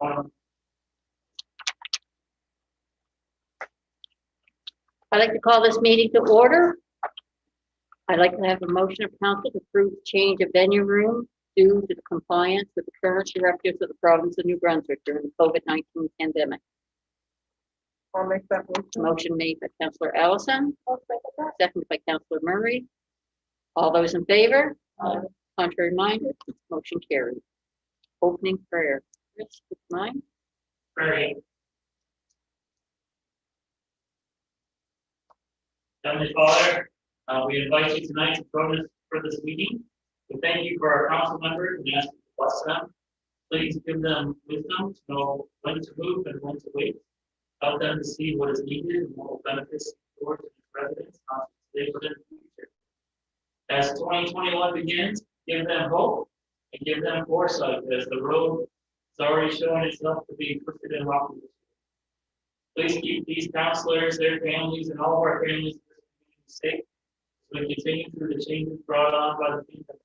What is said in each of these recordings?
I'd like to call this meeting to order. I'd like to have a motion of council to approve the change of venue room due to the compliance with the current directives of the province of New Brunswick during the COVID-19 pandemic. I'll make that motion. Motion made by Councillor Allison, seconded by Councillor Murray. All those in favor? Contrary minded? Motion carried. Opening prayer. Chris, would you mind? Pray. Heavenly Father, we invite you tonight to join us for this meeting. We thank you for our council members and ask you to bless them. Please give them wisdom to know when to move and when to wait. Help them to see what is needed and what will benefit George and his residents, not today but in the future. As 2021 begins, give them hope and give them foresight as the road is already showing itself to be twisted and rocky. Please keep these counselors, their families, and all of our families safe as we continue through the changes brought on by the pandemic.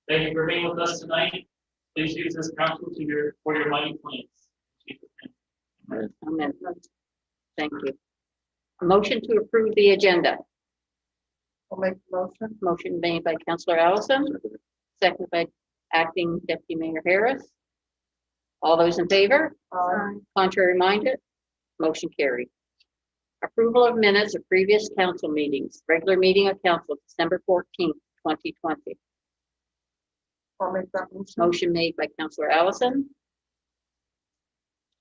Thank you for being with us tonight. Please use this council for your mighty plans. Amen. Thank you. A motion to approve the agenda. I'll make the motion. Motion made by Councillor Allison, seconded by Acting Deputy Mayor Harris. All those in favor? Contrary minded? Motion carried. Approval of minutes of previous council meetings. Regular meeting of council, December 14th, 2020. I'll make that motion. Motion made by Councillor Allison.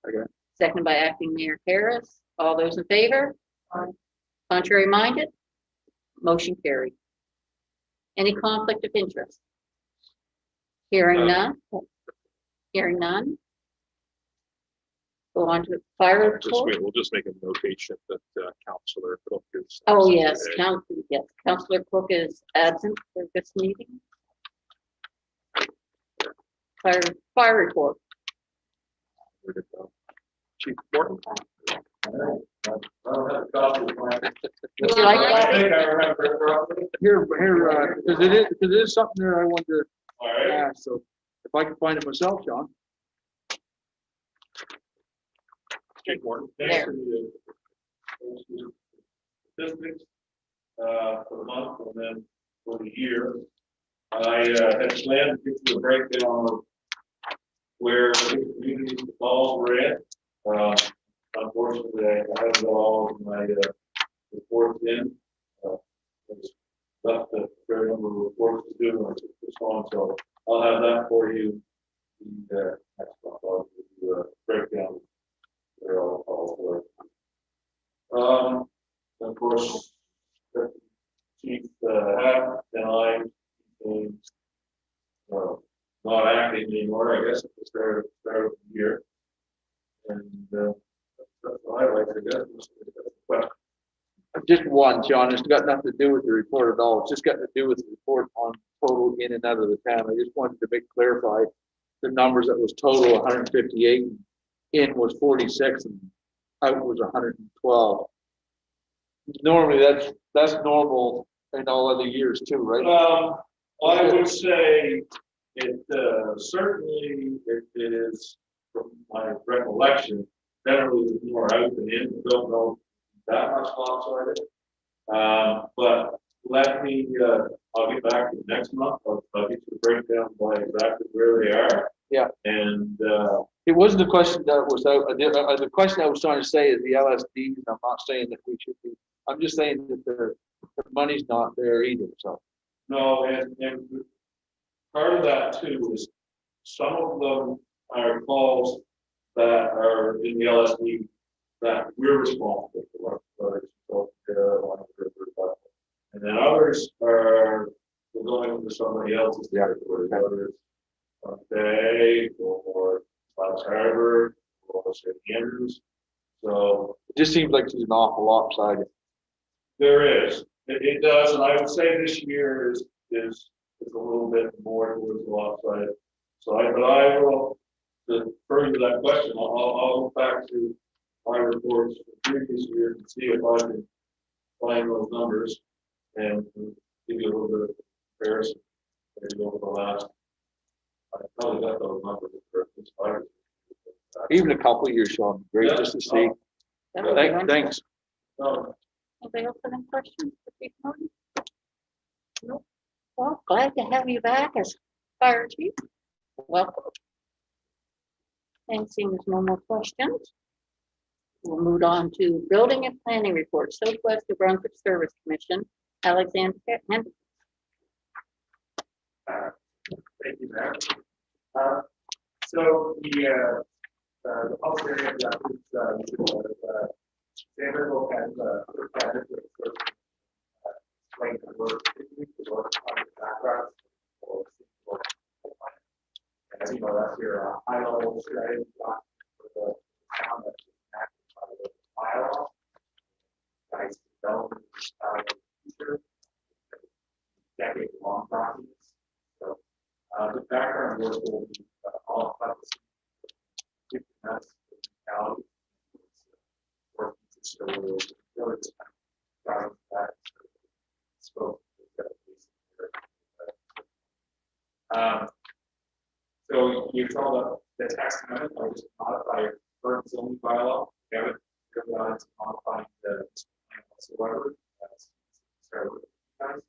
Okay. Seconded by Acting Mayor Harris. All those in favor? Aye. Contrary minded? Motion carried. Any conflict of interest? Hearing none. Hearing none. Go on to fire report. We'll just make a notation that Councillor Cook is. Oh, yes, today. Councillor Cook is absent for this meeting. Fire report. Where'd it go? Chief Morton. Would you like coffee? Here, because it is something there I wanted to ask, so if I can find it myself, John. Chief Morton. There. Statistics for the month and then for the year. I had planned to get you a breakdown of where communities the falls were at. Unfortunately, I haven't got all of my reports in. There's left a fair number of reports to do, and I took this on, so I'll have that for you. The next month, I'll give you a breakdown where all were. Of course, the Chief Happ and I not acting anymore, I guess, at the start of the year. And that's what I like to get. Just one, John. It's got nothing to do with the report at all. It's just got to do with the report on total in and out of the town. I just wanted to clarify the numbers. That was total 158, in was 46, and out was 112. Normally, that's normal in all other years too, right? I would say it certainly it is, from my recollection, generally more out than in. Don't know that much lopsided. But let me, I'll get back to you next month. I'll get you a breakdown by exactly where they are. Yeah. And It wasn't the question that was out. The question I was trying to say is the LSD. I'm not saying that we should be. I'm just saying that the money's not there either. So. no, and part of that too is some of them are calls that are in the LSD that we're responsible for. And then others are going to somebody else's territory, whether it's Bay or South Harbor or St. Andrews. So It just seems like there's an awful lopsided. there is. It does, and I would say this year is a little bit more towards the lopsided. So I will, to further that question, I'll look back to my reports for previous years and see if I can find those numbers and give you a little bit of comparison. Maybe over the last, I probably got those numbers for this 5 years. Even a couple of years, Sean, great just to see. That would be wonderful. Thanks. No, Anybody else have any questions for Chief Norton? Nope. Well, glad to have you back as fire chief. Welcome. And seeing there's no more questions, we'll move on to building and planning report, Southwest New Brunswick Service Commission, Alexander Henderson. Thank you, Mayor. So the public area that is, Sangerville has, explain the work, on the background. And as you know, that's your high level strategy for the town that's acted by the bylaw. Guys, development, future, decade-long documents. So, the background work will be all about the municipality. Working to show really just kind of that spoke. So you saw the text amendment, I just modify your current zoning bylaw. We haven't gone into modifying the plan whatsoever. That's started with you guys.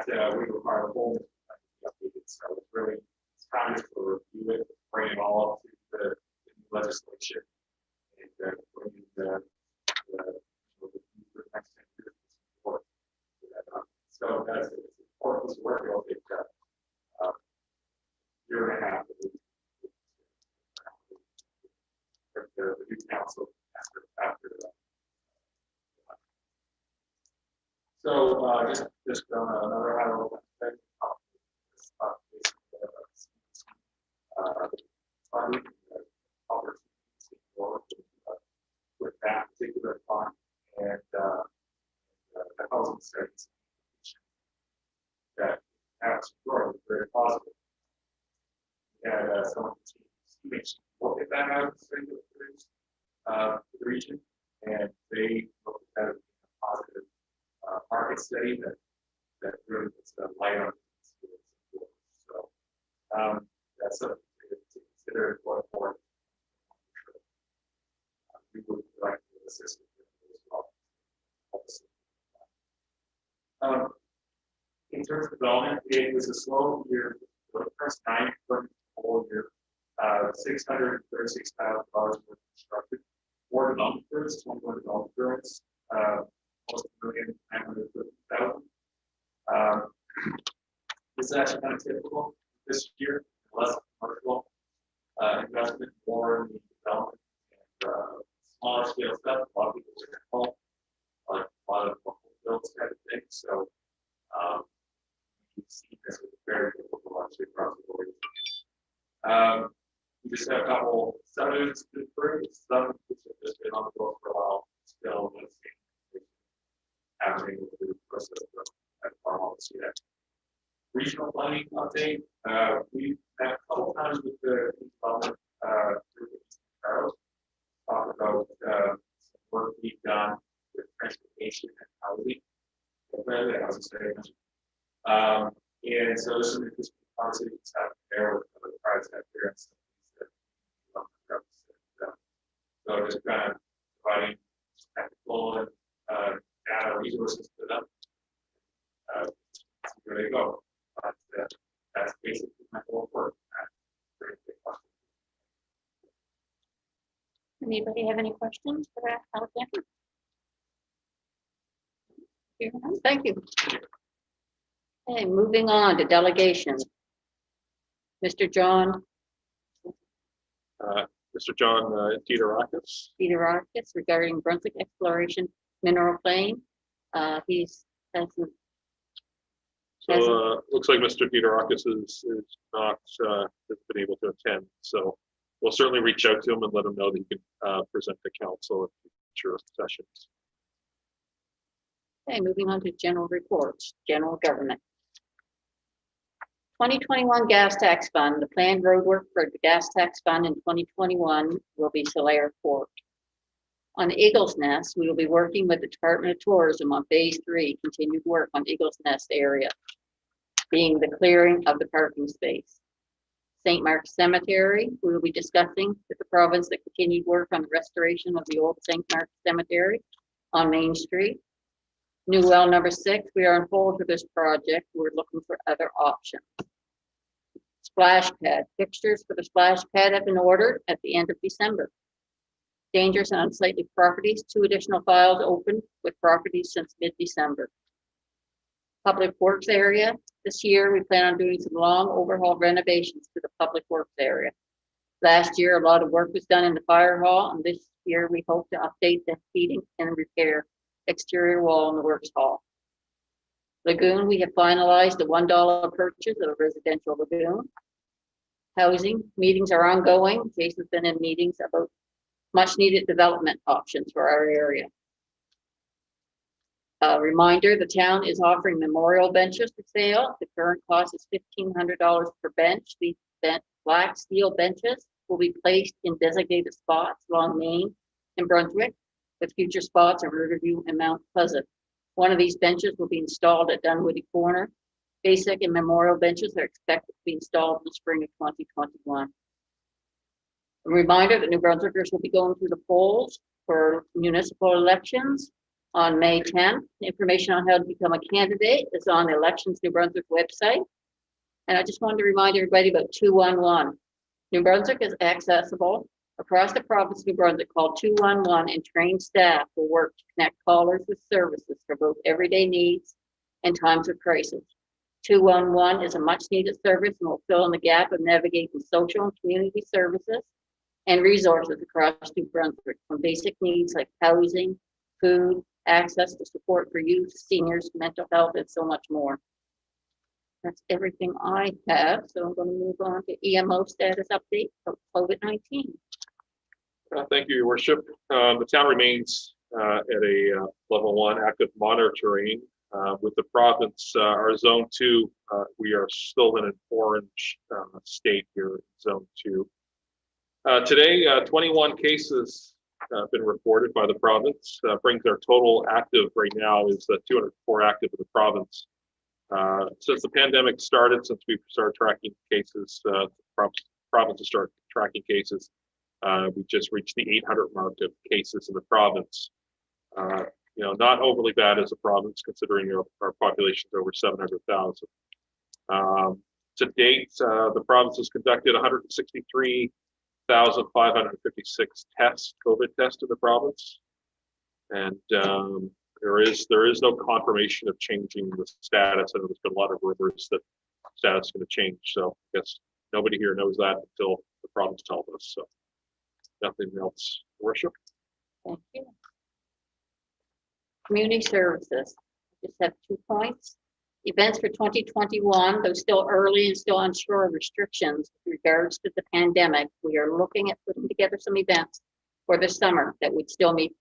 That we require a full updated. So it's really it's time to review it, bring it all up to the new legislation, and bring in the next 10 years. So that's it's important to work. It'll take year and a half. The new council after that. So just another high level thing. With that particular fund and the housing studies that have growth very positive. And some of the teams look at that housing study that was produced for the region, and they look at that as a positive market study that really puts the light on it. So that's something to consider going forward. We would like to assist as well. In terms of development, it was a slow year. For the first 9 months of the whole year, $636,000 worth constructed. 4 development permits, 21 development permits, almost $1,950,000. This is actually kind of typical this year, less commercial investment, more in the development and smaller scale stuff. A lot of people are home, like a lot of builds kind of thing. So you see this is very difficult actually across the board. We just have a couple subdivisions to improve. Some which have just been on the board for a while, still happening with the process of formal CDEC. Regional planning update. We've met a couple times with the development group of Charles. Talk about some work we've done with transportation and housing. And so there's some interesting conversations happening there with the private sector and some of these so just kind of providing technical and data resources to them. See where they go. But that's basically my whole work. Anybody have any questions for Alexander? Thank you. Okay, moving on to delegations. Mr. John Mr. John Diderakis. Peterakis regarding Brunswick Exploration Mineral Claim. He's hasn't. So looks like Mr. Diderakis is not has been able to attend. So we'll certainly reach out to him and let him know that he can present to council at future sessions. Okay, moving on to general reports, general government. 2021 gas tax fund, the planned road work for the gas tax fund in 2021 will be Solaire Court. On Eagles Nest, we will be working with the Department of Tourism on phase 3, continued work on Eagles Nest area, being the clearing of the parking space. St. Mark's Cemetery, we will be discussing with the province the continued work on the restoration of the old St. Mark's Cemetery on Main Street. New well number 6, we are on hold for this project. We're looking for other options. Splash pad, fixtures for the splash pad have been ordered at the end of December. Dangerous and unsightly properties, 2 additional files opened with properties since mid-December. Public Works area, this year we plan on doing some long overhaul renovations to the Public Works area. Last year, a lot of work was done in the fire hall, and this year we hope to update the heating and repair exterior wall in the works hall. Lagoon, we have finalized the $1 purchase of a residential lagoon. Housing, meetings are ongoing. Jason's been in meetings about much needed development options for our area. A reminder, the town is offering memorial benches for sale. The current cost is $1,500 per bench. These black steel benches will be placed in designated spots along Main and Brunswick, with future spots in Riverview and Mount Pleasant. One of these benches will be installed at Dunwoody Corner. Basic and memorial benches are expected to be installed in the spring of 2021. A reminder that New Brunswickers will be going through the polls for municipal elections on May 10th. Information on how to become a candidate is on the Elections New Brunswick website. And I just wanted to remind everybody about 211. New Brunswick is accessible across the province of New Brunswick. Call 211 and trained staff will work to connect callers with services for both everyday needs and times of crisis. 211 is a much needed service and will fill in the gap of navigating social and community services and resources across New Brunswick, from basic needs like housing, food, access to support for youth, seniors, mental health, and so much more. That's everything I have. So I'm going to move on to EMO status update of COVID-19. Thank you, Your Worship. The town remains at a level 1 active monitoring. With the province, our zone 2, we are still in an orange state here in zone 2. Today, 21 cases have been reported by the province. Brings our total active right now is 204 active in the province. Since the pandemic started, since we started tracking cases, the province has started tracking cases. We just reached the 800 mark of cases in the province. Not overly bad as a province, considering our population is over 700,000. To date, the province has conducted 163,556 tests, COVID tests in the province. And there is no confirmation of changing the status. I know there's been a lot of rumors that status is going to change. So I guess nobody here knows that until the province tells us. So nothing else, Worship. Thank you. Community services, just have 2 points. Events for 2021, though still early and still unsure of restrictions with regards to the pandemic, we are looking at putting together some events for the summer that would still meet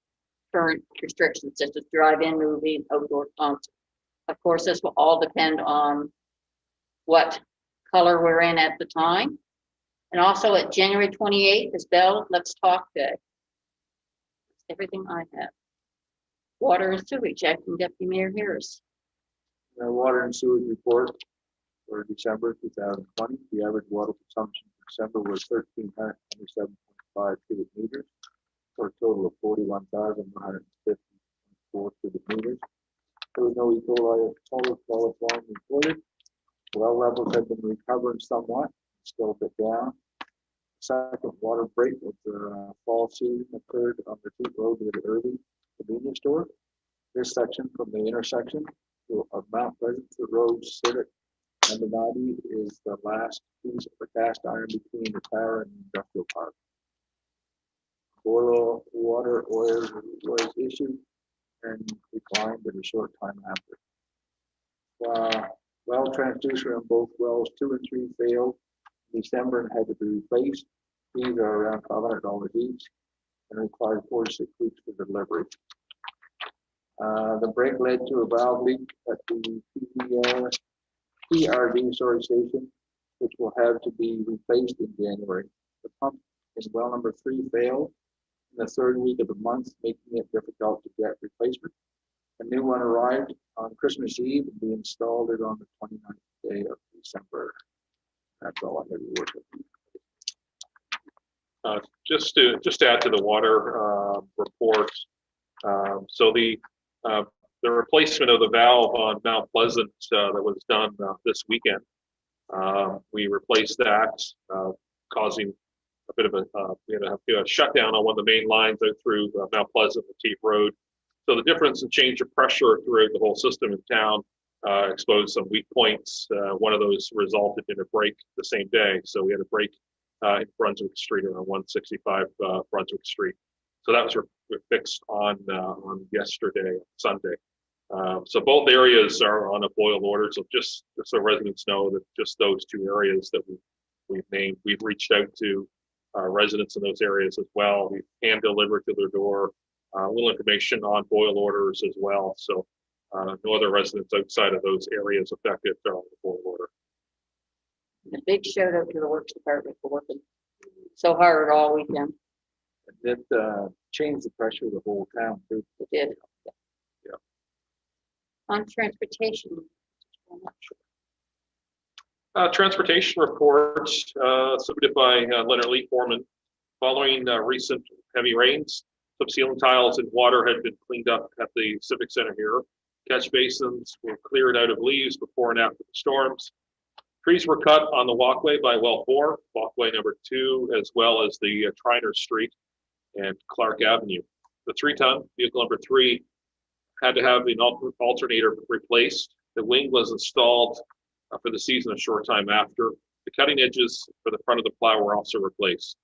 current restrictions, such as drive-in movie, outdoor concert. Of course, this will all depend on what color we're in at the time. And also at January 28th is Bell Let's Talk Day. That's everything I have. Water and sewage, Acting Deputy Mayor Harris. Water and sewage report for December 2020. The average water consumption for December was 1,327.5 cubic meters, for a total of 41,154 cubic meters. There was no E. coli total coliform reported. Well levels have been recovering somewhat, still a bit down. Second water break of the fall season occurred on the Toot Road near the early convenience store. This section from the intersection of Mount Pleasant Road, Civic, and Benatti is the last piece of the cast iron between the tower and the industrial park. Boil water oil was issued and declined in a short time after. Well transducer on both wells 2 and 3 failed in December and had to be replaced. These are around $500 each and required 4 to 6 weeks for delivery. The break led to a valve leak at the PRD storage station, which will have to be replaced in January. The pump in well number 3 failed in the 3rd week of the month, making it difficult to get replacement. A new one arrived on Christmas Eve and we installed it on the 29th day of December. That's That's all I have to work with. Just to add to the water report, so the replacement of the valve on Mount Pleasant that was done this weekend, we replaced that, causing a bit of we had to do a shutdown on one of the main lines out through Mount Pleasant and Cape Road. So the difference in change of pressure throughout the whole system in town exposed some weak points. One of those resulted in a break the same day. So we had a break in Brunswick Street around 165 Brunswick Street. So that was fixed on yesterday, Sunday. So both areas are on a boil order. So just so residents know that just those two areas that we've named, we've reached out to residents in those areas as well. We hand deliver to their door, little information on boil orders as well. So no other residents outside of those areas affected are on the boil order. A big shout out to the Works Department for working so hard all weekend. That changed the pressure of the whole town too. It did. Yeah. On transportation. Transportation report submitted by Leonard Lee Foreman. Following recent heavy rains, some ceiling tiles and water had been cleaned up at the Civic Center here. Catch basins were cleared out of leaves before and after the storms. Trees were cut on the walkway by well 4, walkway number 2, as well as the Triner Street and Clark Avenue. The 3-ton vehicle number 3 had to have an alternator replaced. The wing was installed for the season a short time after. The cutting edges for the front of the plow were also replaced.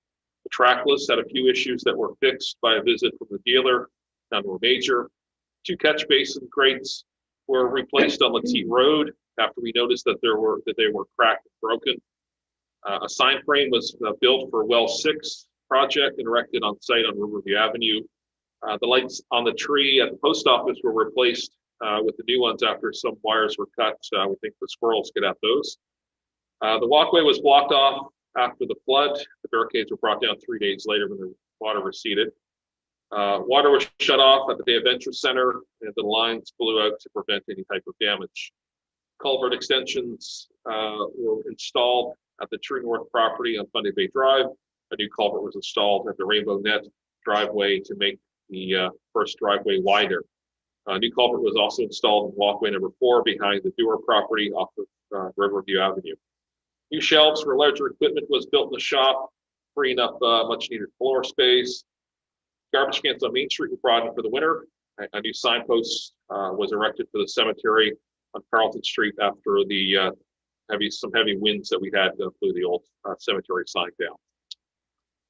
The trackless had a few issues that were fixed by a visit from the dealer. None were major. 2 catch basin grates were replaced on Latte Road after we noticed that they were cracked and broken. A sign frame was built for well 6 project and erected on site on Riverview Avenue. The lights on the tree at the post office were replaced with the new ones after some wires were cut. We think the squirrels get at those. The walkway was blocked off after the flood. The barricades were brought down 3 days later when the water receded. Water was shut off at the Day Adventure Center, and the lines blew out to prevent any type of damage. Culvert extensions were installed at the True North property on Fundy Bay Drive. A new culvert was installed at the Rainbow Net driveway to make the first driveway wider. A new culvert was also installed in walkway number 4 behind the Dewar property off of Riverview Avenue. New shelves for larger equipment was built in the shop, freeing up much needed floor space. Garbage cans on Main Street were brought in for the winter. A new signpost was erected for the cemetery on Carlton Street after the some heavy winds that we had blew the old cemetery sign down.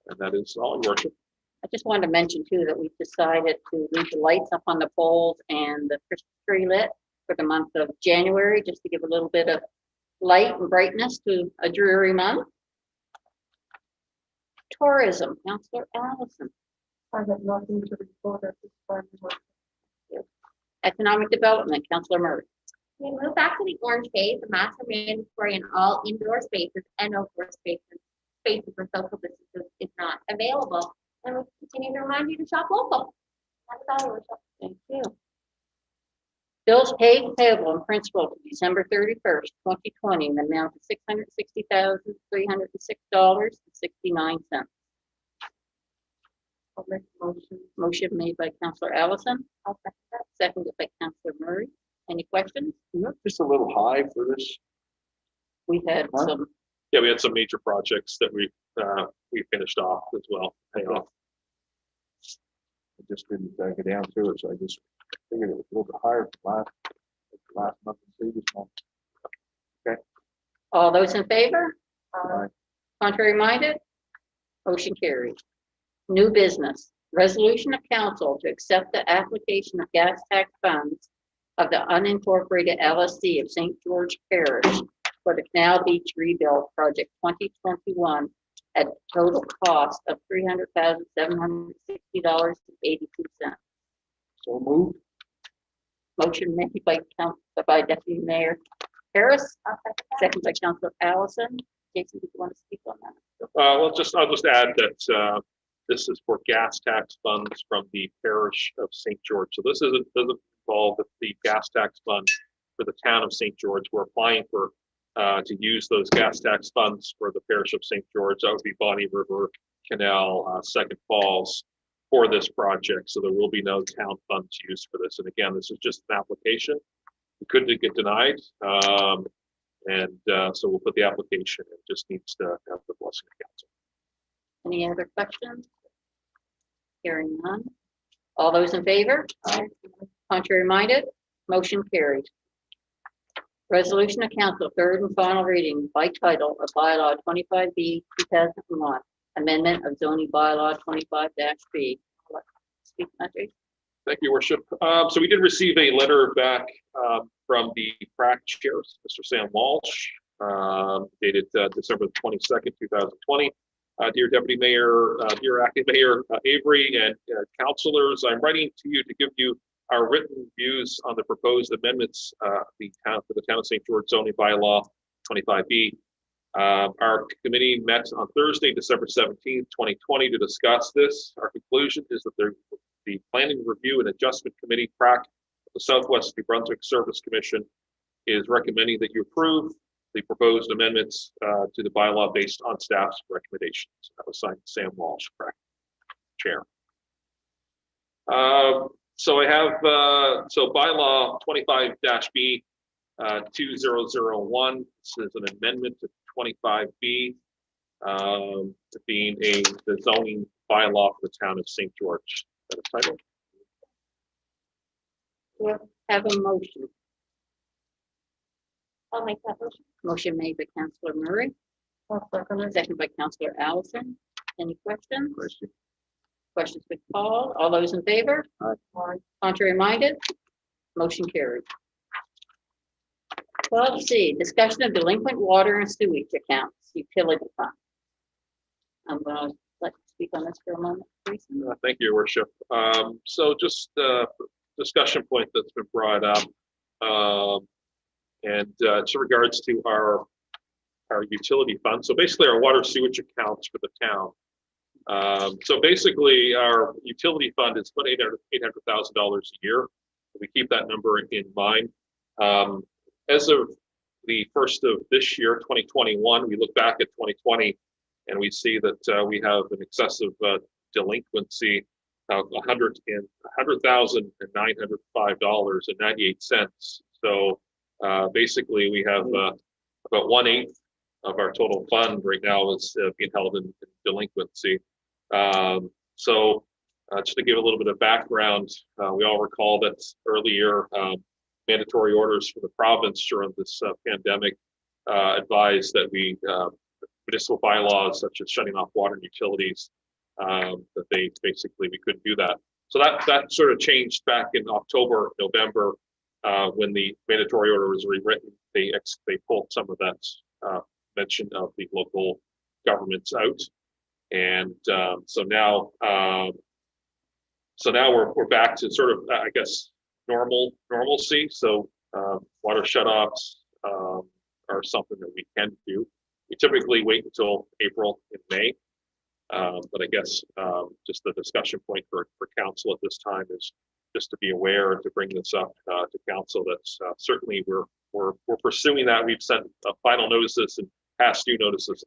And that is all, Your Worship. I just wanted to mention too that we've decided to leave the lights up on the poles and the Christmas tree lit for the month of January, just to give a little bit of light and brightness to a dreary month. Tourism, Councillor Allison. I have nothing to report at this time. Economic Development, Councillor Murray. We move back to the orange phase, the master mandatory in all indoor spaces and outdoor spaces where social distances is not available. And we continue to remind you to shop local. That's all, Your Worship. Thank you. Bills paid and payable in principal to December 31st, 2020, in the amount of $660,306.69. I'll make a motion. Motion made by Councillor Allison, I'll second that. seconded by Councillor Murray. Any questions? Just a little high for this. We had Mark? some, Yeah, we had some major projects that we finished off as well, pay off. I just didn't get down through it, so I just figured it was a little bit higher than last month and previous month. all those in favor? Aye. Contrary minded? Motion carried. New business, resolution of council to accept the application of gas tax funds of the unincorporated LSC of St. George Parish for the Canal Beach Rebuild Project 2021 at a total cost of $300,760.82. So moved. Motion made by Deputy Mayor Harris, second by Councilor Allison. Jason, did you want to speak on that? I'll just add that this is for gas tax funds from the parish of St. George. So this doesn't involve the gas tax fund for the town of St. George. We're applying for to use those gas tax funds for the parish of St. George. That would be Bonnie River Canal, Second Falls for this project. So there will be no town funds used for this. And again, this is just an application. It could get denied. So we'll put the application. It just needs to have the blessing of council. Any other questions? Hearing none. All those in favor? Aye. Contrary minded? Motion carried. Resolution of council, third and final reading by title of bylaw 25B 2001, amendment of zoning bylaw 25-B. Speak, Patrick. Thank you, Worship. So we did receive a letter back from the PRAC chair, Mr. Sam Walsh, dated December 22nd, 2020. Dear Deputy Mayor, dear Acting Mayor Avery and councilors, I'm writing to you to give you our written views on the proposed amendments for the town of St. George zoning bylaw 25B. Our committee met on Thursday, December 17th, 2020 to discuss this. Our conclusion is that the Planning Review and Adjustment Committee, PRAC, the Southwest New Brunswick Service Commission, is recommending that you approve the proposed amendments to the bylaw based on staff's recommendations. That was signed Sam Walsh, PRAC chair. So I have, bylaw 25-B 2001, this is an amendment to 25B, being the zoning bylaw for the town of St. George. Is that a title? We'll have a motion. I'll make that motion. Motion made by Councillor Murray, I'll second it. second by Councillor Allison. Any questions? Questions with Paul? All those in favor? Aye. Contrary minded? Motion carried. 12C, discussion of delinquent water and sewage accounts, utility fund. I'm going to let you speak on this for a moment, please. Thank you, Your Worship. So just a discussion point that's been brought up. It's in regards to our utility fund. So basically our water sewage accounts for the town. So basically our utility fund is about $800,000 a year. We keep that number in mind. As of the first of this year, 2021, we look back at 2020 and we see that we have an excessive delinquency of $100,905.98. So basically we have about 1/8 of our total fund right now is being held in delinquency. Just to give a little bit of background, we all recall that earlier mandatory orders from the province during this pandemic advised that we municipal bylaws such as shutting off water and utilities, that we couldn't do that. So that sort of changed back in October, November, when the mandatory order was rewritten. They pulled some of that mention of the local governments out, and so now we're back to sort of I guess normalcy. So water shutoffs are something that we can do. We typically wait until April and May, but I guess just the discussion point for council at this time is just to be aware and to bring this up to council. That's certainly we're pursuing that. We've sent final notices and past due notices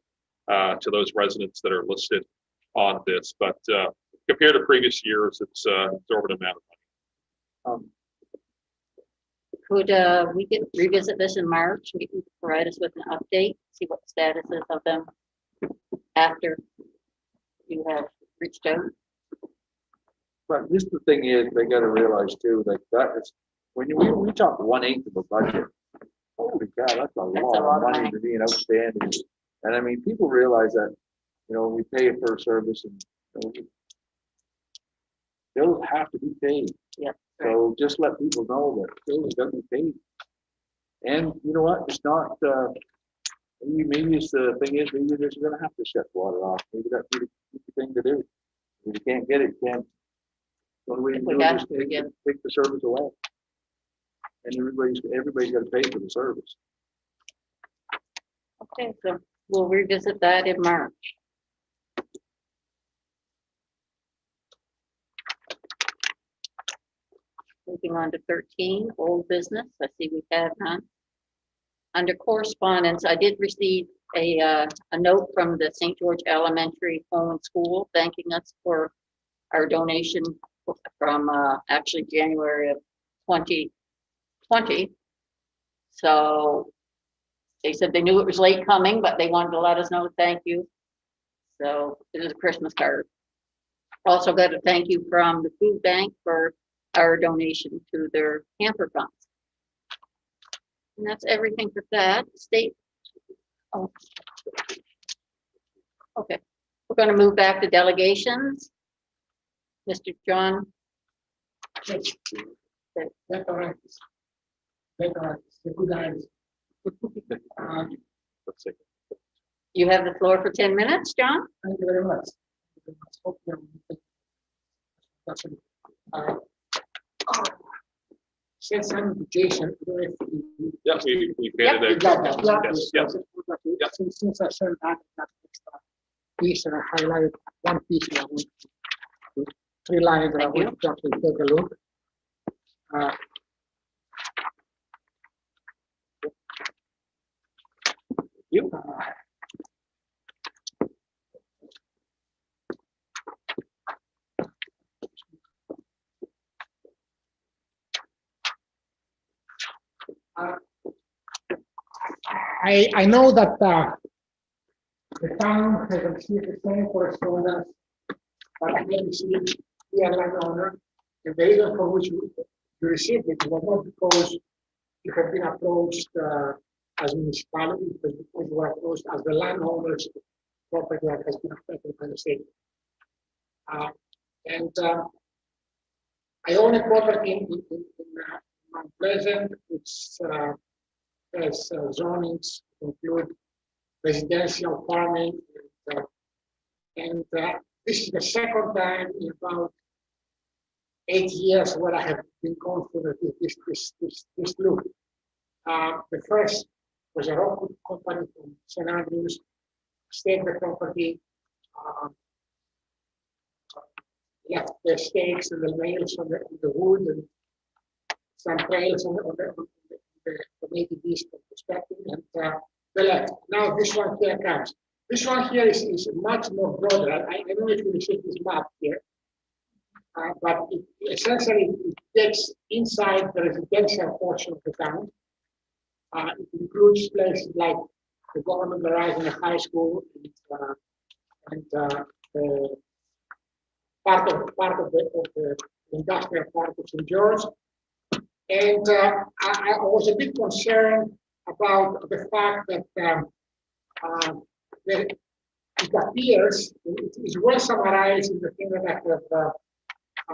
to those residents that are listed on this, but compared to previous years, it's an exorbitant amount of money. Could we revisit this in March? You can provide us with an update, see what the status is of them after you have reached out. But just the thing is, they gotta realize too, like that is, when we talk 1/8 of a budget, holy cow, that's a lot of money to be an outstanding. And I mean, people realize that, we pay for a service and bills have to be paid. Yep. So just let people know that bills gotta be paid. And you know what, it's not, maybe it's the thing is, maybe they're just gonna have to shut water off. Maybe that's the thing to do. If you can't get it, you can't. The only way you We do got is to forgive. take the service away. And everybody's got to pay for the service. Okay, so we'll revisit that in March. Moving on to 13, old business. I see we have none. Under correspondence, I did receive a note from the St. George Elementary Home and School thanking us for our donation from, actually January of 2020. So they said they knew it was late coming, but they wanted to let us know, thank you. So it is a Christmas card. Also got a thank you from the food bank for our donation to their camper funds. And that's everything for that. State. Oh. Okay, we're going to move back to delegations. Mr. John. Let's see. You have the floor for 10 minutes, John. Thank you very much. Send some invitation. Yeah, we Yep, painted You it. got that. Yes, yes. Since I sent that extra piece and I highlighted one piece, I want to 3 lines that I Thank you. want to actually take a look. You. I know that the town has received the same correspondence, but I haven't received the airline owner. And the reason for which you received it was not because you have been approached as municipality, but because you were approached as the landowners of property that has been affected by the state. I own a property in Mount Pleasant, which has zonings include residential farming, and this is the second time in about 8 years where I have been going through this loop. The first was a rock company from St. Andrews, staked the property, left the stakes and the nails on the wood and some trails on the native east perspective, and the left. Now this one here comes. This one here is much more broader. I don't know if you received this map here, but it essentially it takes inside the residential portion of the town. It includes places like the government garage and the high school, and part of the industrial part of St. George. And I was a bit concerned about the fact that it appears, it is well summarized in the thing that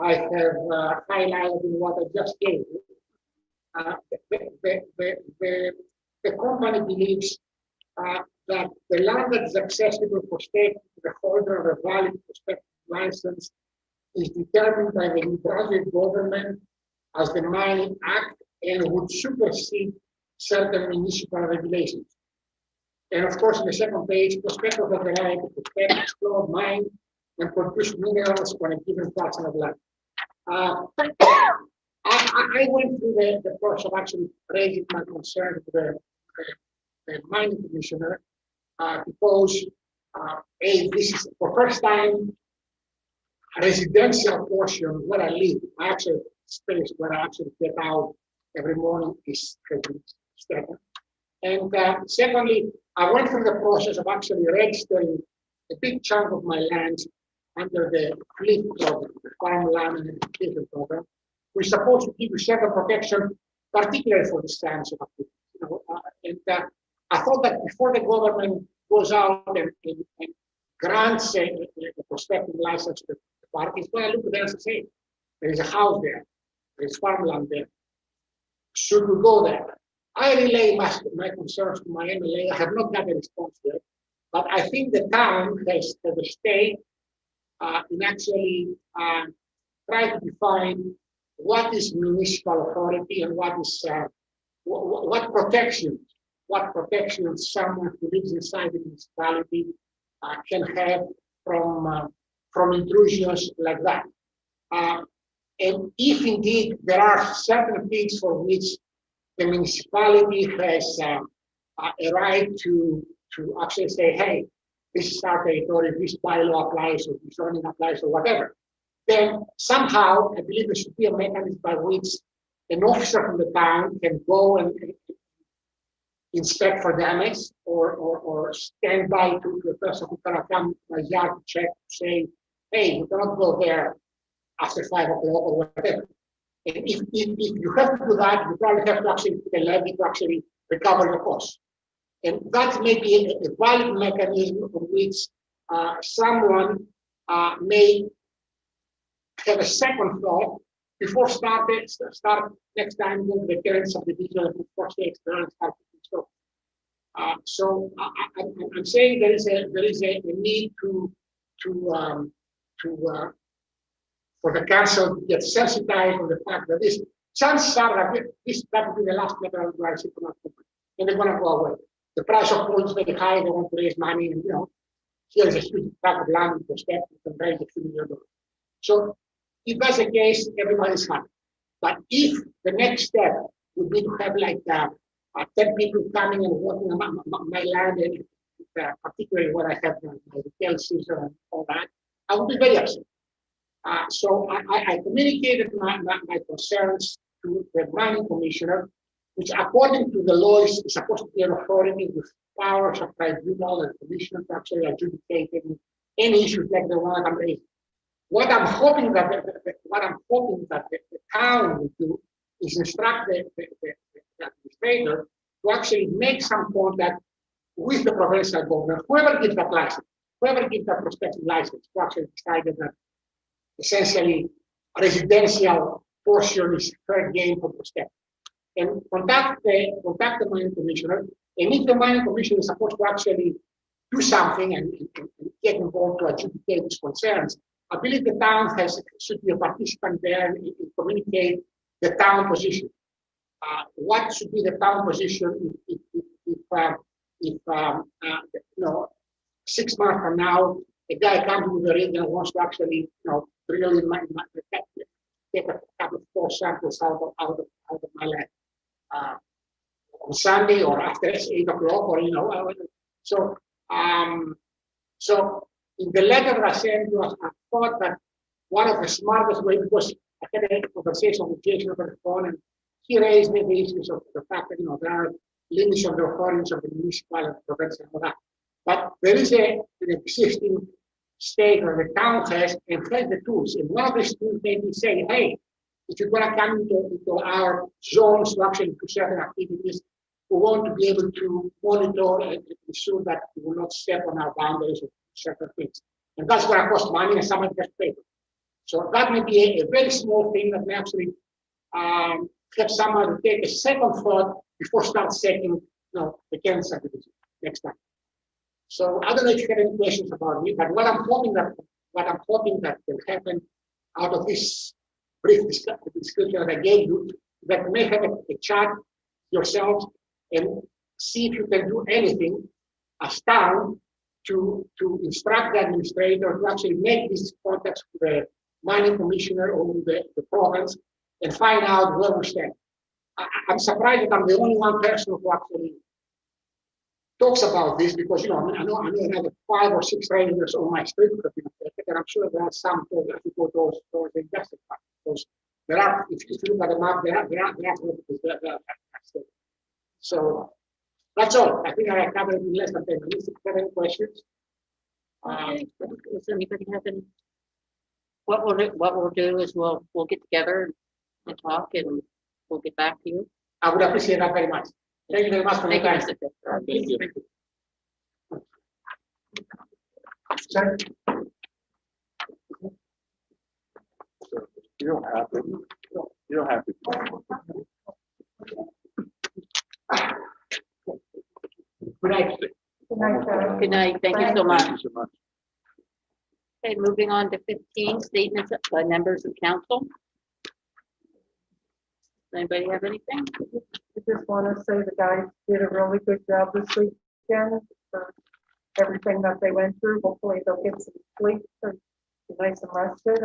I have highlighted in what I just gave you. The company believes that the land that is accessible for state to the holder of a valid prospective license is determined by the New Brunswick government as the Mining Act and would supersede certain municipal regulations. And of course, in the second page, prospectors have the right to prospect, explore, mine, and produce minerals on a given portion of land. I went through the process of actually raising my concern to the mining commissioner because this is for first time a residential portion where I live. I actually space where I actually get out every morning is stagnant. And secondly, I went through the process of actually registering a big chunk of my land under the FLEET program, the Farmland and Education Program, which is supposed to give you certain protection, particularly for this kinds of activities. I thought that before the government goes out and grants a prospective license to the park, it's going to look there and say, there is a house there, there is farmland there. Should we go there? I relay my concerns to my MLA. I have not got a response yet, but I think the town has the state in actually try to define what is municipal authority and what is what protections someone who lives inside the municipality can have from intrusions like that. And if indeed there are certain things for which the municipality has a right to actually say, hey, this is our territory, this bylaw applies, or this zoning applies, or whatever. Then somehow, I believe there should be a mechanism by which an officer from the town can go and inspect for damage or stand by to the person who cannot come to my yard to check, say, hey, you cannot go there after 5 o'clock or whatever. And if you have to do that, you probably have to actually put a levy to actually recover the cost. And that may be a valid mechanism on which someone may have a second thought before start next time going to the current subdivision and before states and start so. So I'm saying there is a need for the council to get sensitized on the fact that this chances are that that will be the last level of advice and they're going to go away. The price of coal is very high. They want to raise money, and here is a huge tract of land with step you can raise a few $1 million. So if that's the case, everybody's happy. But if the next step would be to have like 10 people coming and working on my land, and particularly when I have my retail season and all that, I would be very upset. So I communicated my concerns to the mining commissioner, which according to the law is supposed to be an authority with powers of tribunal and commissioner to actually adjudicate any issues like the one I'm raising. What I'm hoping that the town will do is instruct the administrator to actually make some contact with the provincial government, whoever gives that license, whoever gives that prospective license, to actually decide that essentially residential portion is fair game for prospective. And contact the mining commissioner, and if the mining commissioner is supposed to actually do something and get involved to adjudicate his concerns, I believe the town should be a participant there and communicate the town position. What should be the town position if 6 months from now a guy comes with a rig and wants to actually drill in take a couple of core samples out of my land on Sunday or after 8 o'clock or so so in the letter that I sent you, I thought that one of the smartest ways, because I had a conversation with Jason over the phone, and he raised the issues of the fact that there are limits on the authorities of the municipal and provincial and all that. But there is an existing state or the town has and has the tools. And one of the tools may be saying, hey, if you're going to come into our zones to actually do certain activities, we want to be able to monitor and ensure that we will not step on our boundaries of certain things. And that's going to cost money and someone has to pay. So that may be a very small thing that may actually have someone to take a second thought before start setting the current subdivision next time. So I don't know if you have any questions about me, but what I'm hoping that will happen out of this brief description that I gave you, that you may have a chat yourselves and see if you can do anything as town to instruct the administrator to actually make these contacts with the mining commissioner or with the province and find out where we stand. I'm surprised that I'm the only one person who actually talks about this because, I know another 5 or 6 rangers on my street and I'm sure there are some towards the invested part. Because there are, if you look at the map, there are so that's all. I think I covered in less than 10 minutes. If you have any questions. Does anybody have any? What we'll do is we'll get together and talk and we'll get back to you. I would appreciate that very much. Thank you very much for your time. Thank you. Thank you. Sir? You don't have to. You don't have to. Good night. Good night, Sarah. Good night. Thank you so much. Thank you so much. Okay, moving on to 15, statements by members of council. Does anybody have anything? I just want to say the guys did a really good job this weekend for everything that they went through. Hopefully they'll get some sleep and be nice and rested.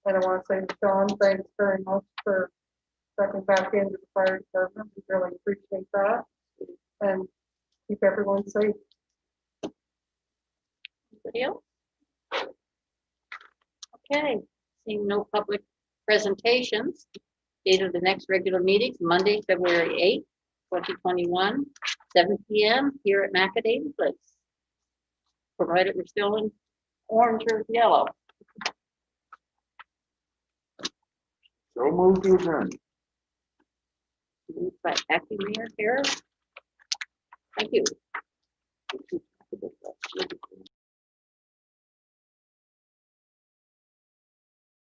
I want to say to Sean, thanks very much for stepping back into the fire department. We really appreciate that. And keep everyone safe. Anybody else? Okay, seeing no public presentations. Date of the next regular meeting, Monday, February 8th, 2021, 7 PM here at Macadam Place. Provided we're still in orange or yellow. So moved to adjourn. Moved by Acting Mayor Harris. Thank you.